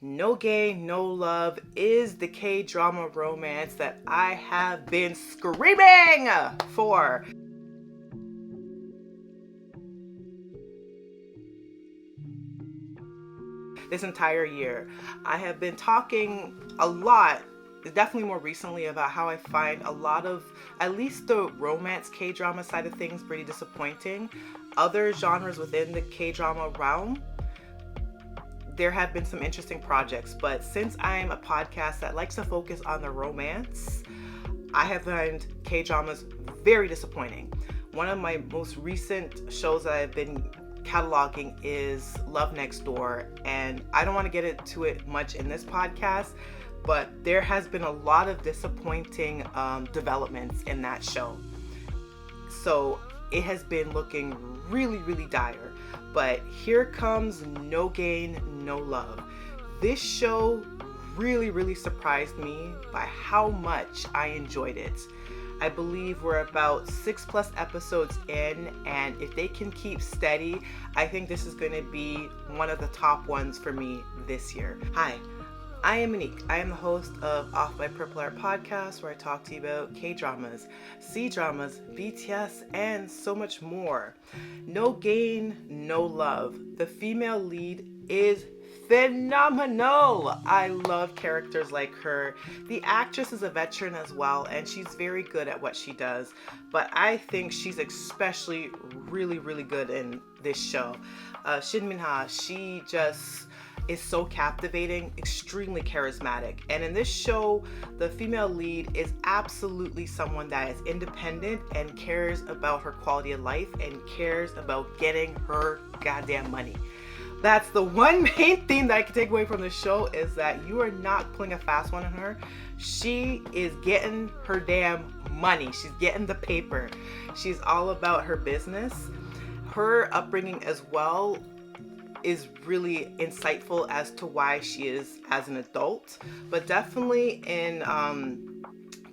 No-dae, no love is the K-drama romance that I have been screaming for. This entire year. I have been talking a lot, definitely more recently, about how I find a lot of, at least the romance K-drama side of things, pretty disappointing. Other genres within the K-drama realm, there have been some interesting projects, but since I'm a podcast that likes to focus on the romance, I have found K-dramas very disappointing. One of my most recent shows that I've been cataloging is Love Next Door, and I don't want to get into it much in this podcast, but there has been a lot of disappointing developments in that show. So it has been looking really dire. But here comes No-dae, no love. This show really surprised me by how much I enjoyed it. I believe we're about 6+ episodes in, and if they can keep steady, I think this is going to be one of the top ones for me this year. Hi, I am Monique. I am the host of Off by Purple Art podcast, where I talk to you about K-dramas, C-dramas, BTS, and so much more. No-dae, no love. The female lead is phenomenal. I love characters like her. The actress is a veteran as well, and she's very good at what she does. But I think she's especially really good in this show. Shin, she just is so captivating, extremely charismatic. And in this show, the female lead is absolutely someone that is independent and cares about her quality of life and cares about getting her goddamn money. That's the one main theme that I can take away from the show, is that you are not pulling a fast one on her. She is getting her damn money. She's getting the paper. She's all about her business. Her upbringing as well is really insightful as to why she is as an adult. But definitely in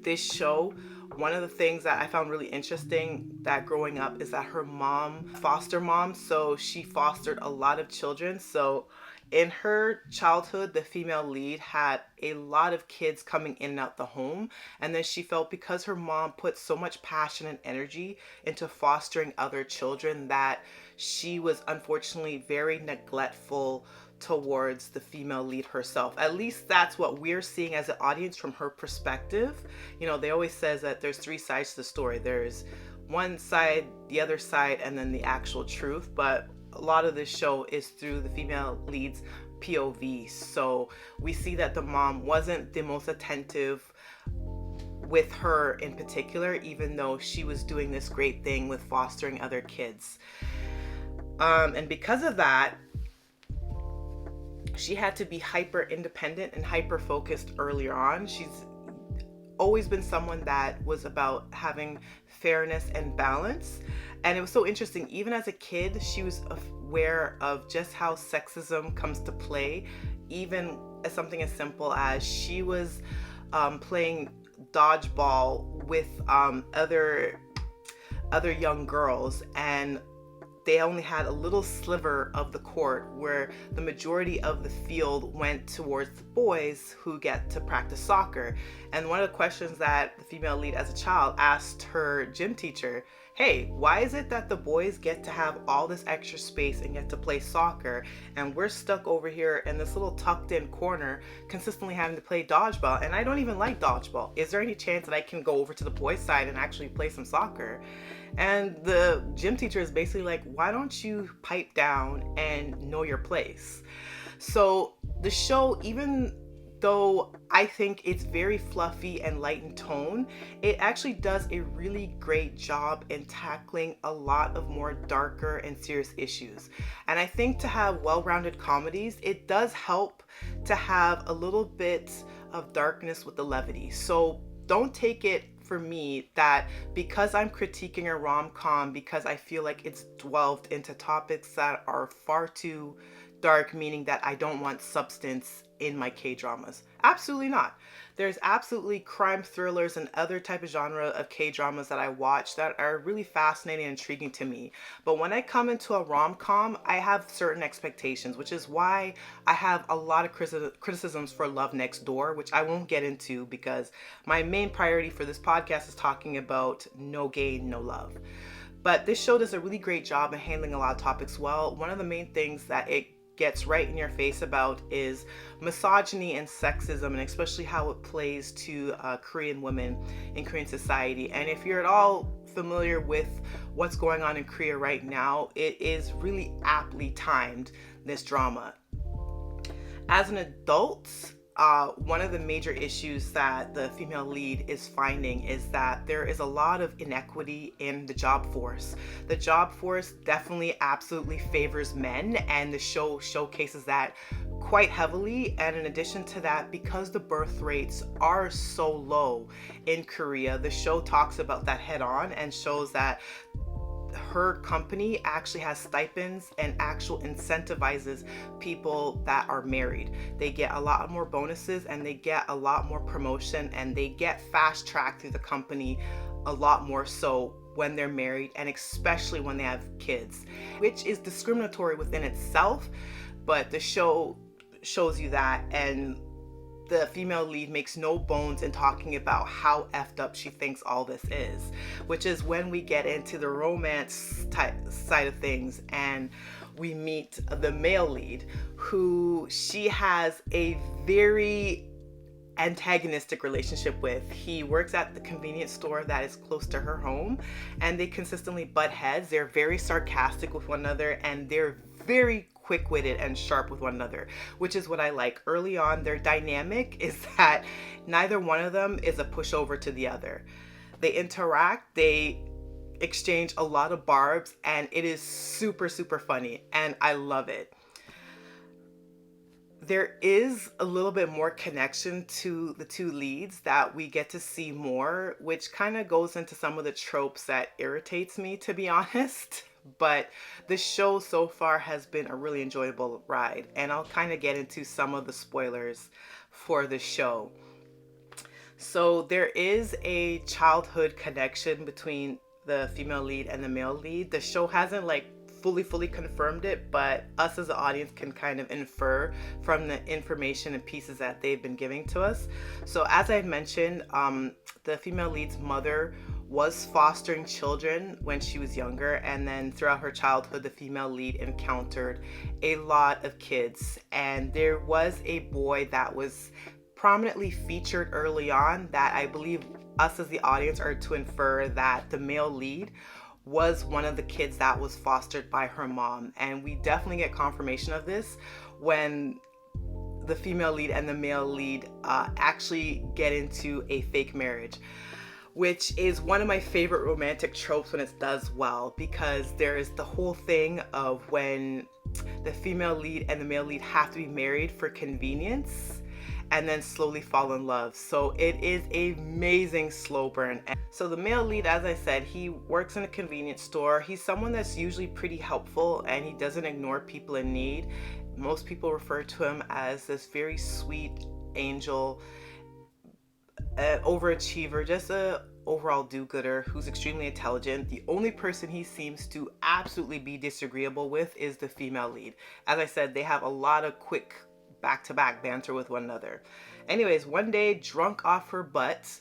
this show, one of the things that I found really interesting that growing up is that her mom, foster mom, so she fostered a lot of children. So in her childhood, the female lead had a lot of kids coming in and out the home. And then she felt, because her mom put so much passion and energy into fostering other children, that she was unfortunately very neglectful towards the female lead herself. At least that's what we're seeing as an audience from her perspective. You know, they always says that there's 3 sides to the story. There's one side, the other side, and then the actual truth. But a lot of this show is through the female lead's POV. So we see that the mom wasn't the most attentive with her in particular, even though she was doing this great thing with fostering other kids. And because of that, she had to be hyper independent and hyper focused earlier on. She's always been someone that was about having fairness and balance. And it was so interesting, even as a kid, she was aware of just how sexism comes to play, even as something as simple as she was playing dodgeball with other young girls, and they only had a little sliver of the court where the majority of the field went towards the boys who get to practice soccer. And one of the questions that the female lead as a child asked her gym teacher, hey, why is it that the boys get to have all this extra space and get to play soccer, and we're stuck over here in this little tucked in corner consistently having to play dodgeball, and I don't even like dodgeball. Is there any chance that I can go over to the boys' side and actually play some soccer? And the gym teacher is basically like, why don't you pipe down and know your place? So the show, even though I think it's very fluffy and light in tone, it actually does a really great job in tackling a lot of more darker and serious issues. And I think to have well-rounded comedies, it does help to have a little bit of darkness with the levity. So don't take it for me that because I'm critiquing a rom-com because I feel like it's delved into topics that are far too dark meaning that I don't want substance in my K-dramas. Absolutely not. There's absolutely crime thrillers and other type of genre of K-dramas that I watch that are really fascinating and intriguing to me. But when I come into a rom-com, I have certain expectations, which is why I have a lot of criticisms for Love Next Door, which I won't get into because my main priority for this podcast is talking about no gay, no love. But this show does a really great job in handling a lot of topics well. One of the main things that it gets right in your face about is misogyny and sexism, and especially how it plays to Korean women in Korean society. And if you're at all familiar with what's going on in Korea right now, it is really aptly timed, this drama. As an adult, one of the major issues that the female lead is finding is that there is a lot of inequity in the job force. The job force definitely absolutely favors men, and the show showcases that quite heavily. And in addition to that, because the birth rates are so low in Korea, the show talks about that head on and shows that her company actually has stipends and actual incentivizes people that are married. They get a lot more bonuses and they get a lot more promotion, and they get fast tracked through the company a lot more so when they're married, and especially when they have kids, which is discriminatory within itself. But the show shows you that, and the female lead makes no bones in talking about how effed up she thinks all this is, which is when we get into the romance side of things and we meet the male lead, who she has a very antagonistic relationship with. He works at the convenience store that is close to her home, and they consistently butt heads. They're very sarcastic with one another, and they're very quick-witted and sharp with one another, which is what I like. Early on, their dynamic is that neither one of them is a pushover to the other. They interact, they exchange a lot of barbs, and it is super, super funny, and I love it. There is a little bit more connection to the two leads that we get to see more, which kind of goes into some of the tropes that irritates me, to be honest. But the show so far has been a really enjoyable ride, and I'll kind of get into some of the spoilers for the show. So there is a childhood connection between the female lead and the male lead. The show hasn't fully confirmed it, but us as the audience can kind of infer from the information and pieces that they've been giving to us. So as I mentioned, the female lead's mother was fostering children when she was younger, and then throughout her childhood, the female lead encountered a lot of kids, and there was a boy that was prominently featured early on that I believe us as the audience are to infer that the male lead was one of the kids that was fostered by her mom. And we definitely get confirmation of this when the female lead and the male lead actually get into a fake marriage, which is one of my favorite romantic tropes when it does well, because there is the whole thing of when the female lead and the male lead have to be married for convenience and then slowly fall in love. So it is an amazing slow burn. So the male lead, as I said, he works in a convenience store. He's someone that's usually pretty helpful, and he doesn't ignore people in need. Most people refer to him as this very sweet angel, overachiever, just a overall do-gooder who's extremely intelligent. The only person he seems to absolutely be disagreeable with is the female lead. As I said, they have a lot of quick back-to-back banter with one another. Anyways, one day, drunk off her butt,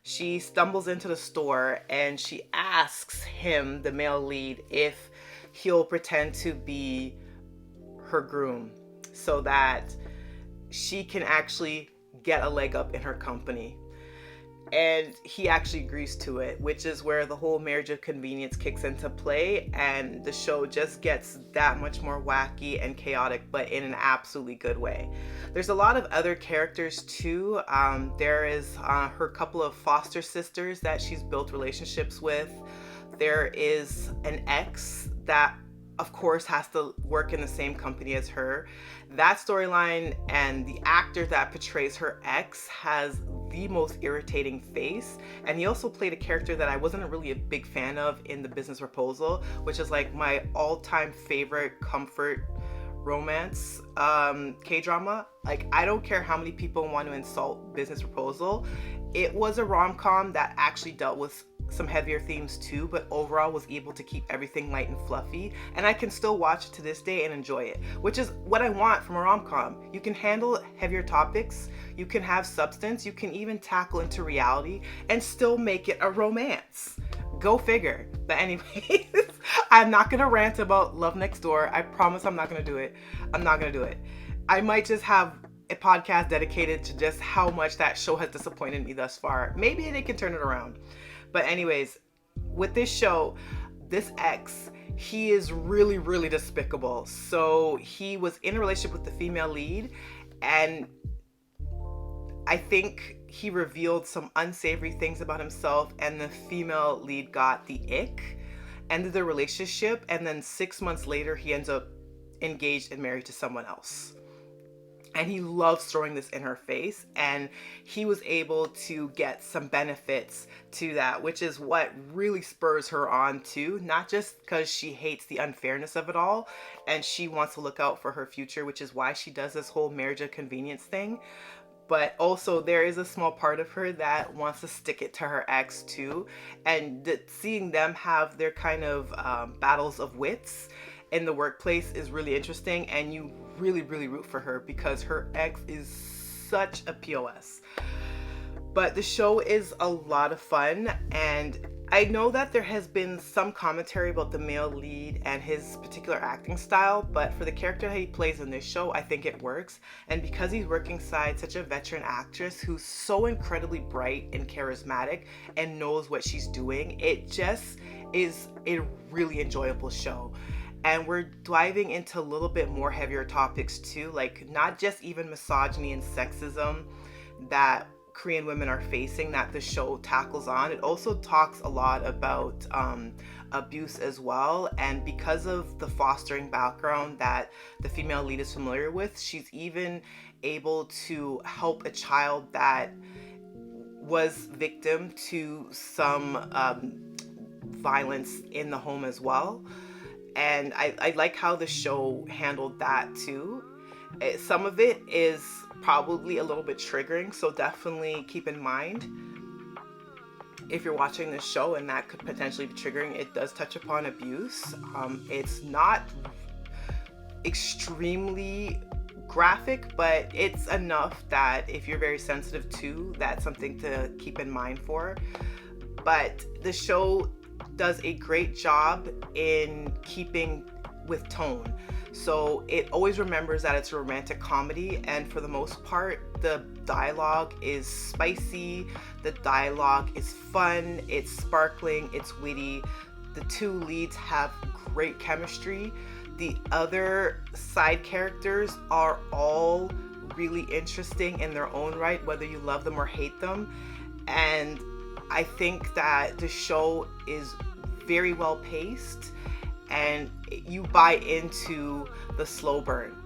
she stumbles into the store and she asks him, the male lead, if he'll pretend to be her groom so that she can actually get a leg up in her company. And he actually agrees to it, which is where the whole marriage of convenience kicks into play, and the show just gets that much more wacky and chaotic, but in an absolutely good way. There's a lot of other characters too. There is her couple of foster sisters that she's built relationships with. There is an ex that, of course, has to work in the same company as her. That storyline and the actor that portrays her ex has the most irritating face, and he also played a character that I wasn't really a big fan of in The Business Proposal, which is like my all-time favorite comfort romance K-drama. Like, I don't care how many people want to insult Business Proposal. It was a rom-com that actually dealt with some heavier themes too, but overall was able to keep everything light and fluffy, and I can still watch it to this day and enjoy it, which is what I want from a rom-com. You can handle heavier topics, you can have substance, you can even tackle into reality and still make it a romance. Go figure. But anyways, I'm not gonna rant about Love Next Door. I promise I'm not gonna do it. I'm not gonna do it. I might just have a podcast dedicated to just how much that show has disappointed me thus far. Maybe they can turn it around. But anyways, with this show, this ex, he is really, really despicable. So he was in a relationship with the female lead, and I think he revealed some unsavory things about himself, and the female lead got the ick, ended the relationship, and then 6 months later, he ends up engaged and married to someone else. And he loves throwing this in her face, and he was able to get some benefits to that, which is what really spurs her on too, not just because she hates the unfairness of it all and she wants to look out for her future, which is why she does this whole marriage of convenience thing, but also there is a small part of her that wants to stick it to her ex too, and seeing them have their kind of battles of wits in the workplace is really interesting, and you really, really root for her because her ex is such a POS. But the show is a lot of fun, and I know that there has been some commentary about the male lead and his particular acting style, but for the character that he plays in this show, I think it works. And because he's working side such a veteran actress who's so incredibly bright and charismatic and knows what she's doing, it just is a really enjoyable show. And we're diving into a little bit more heavier topics too, like not just even misogyny and sexism that Korean women are facing that the show tackles on. It also talks a lot about abuse as well. And because of the fostering background that the female lead is familiar with, she's even able to help a child that was victim to some violence in the home as well. And I like how the show handled that too. Some of it is probably a little bit triggering, so definitely keep in mind if you're watching this show and that could potentially be triggering. It does touch upon abuse. It's not extremely graphic, but it's enough that if you're very sensitive to, that's something to keep in mind for. But the show does a great job in keeping with tone. So it always remembers that it's a romantic comedy, and for the most part, the dialogue is spicy, the dialogue is fun, it's sparkling, it's witty. The two leads have great chemistry. The other side characters are all really interesting in their own right, whether you love them or hate them. And I think that the show is very well paced, and you buy into the slow burn.